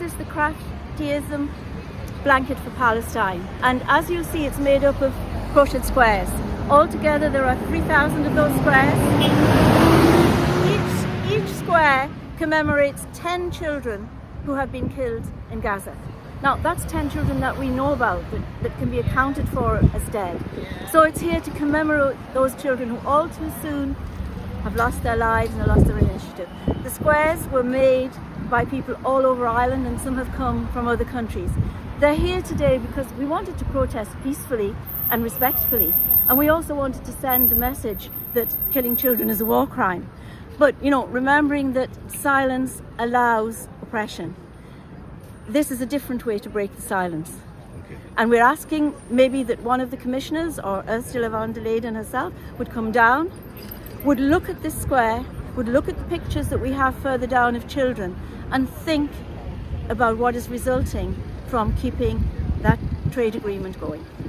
is the Craftivism blanket for Palestine, and as you see, it's made up of crochet squares. Altogether there are 3,000 of those squares. Each square commemorates 10 children who have been killed in Gaza. Now that's 10 children that we know about, that can be accounted for as dead. So it's here to commemorate those children who all too soon have lost their lives and have lost their initiative. The squares were made by people all over Ireland, and some have come from other countries. They're here today because we wanted to protest peacefully and respectfully, and we also wanted to send the message that killing children is a war crime. But, you know, remembering that silence allows oppression. This is a different way to break the silence. Okay. And we're asking maybe that one of the commissioners, or Ursula von der Leyen herself, would come down, would look at this square, would look at the pictures that we have further down of children, and think about what is resulting from keeping that trade agreement going.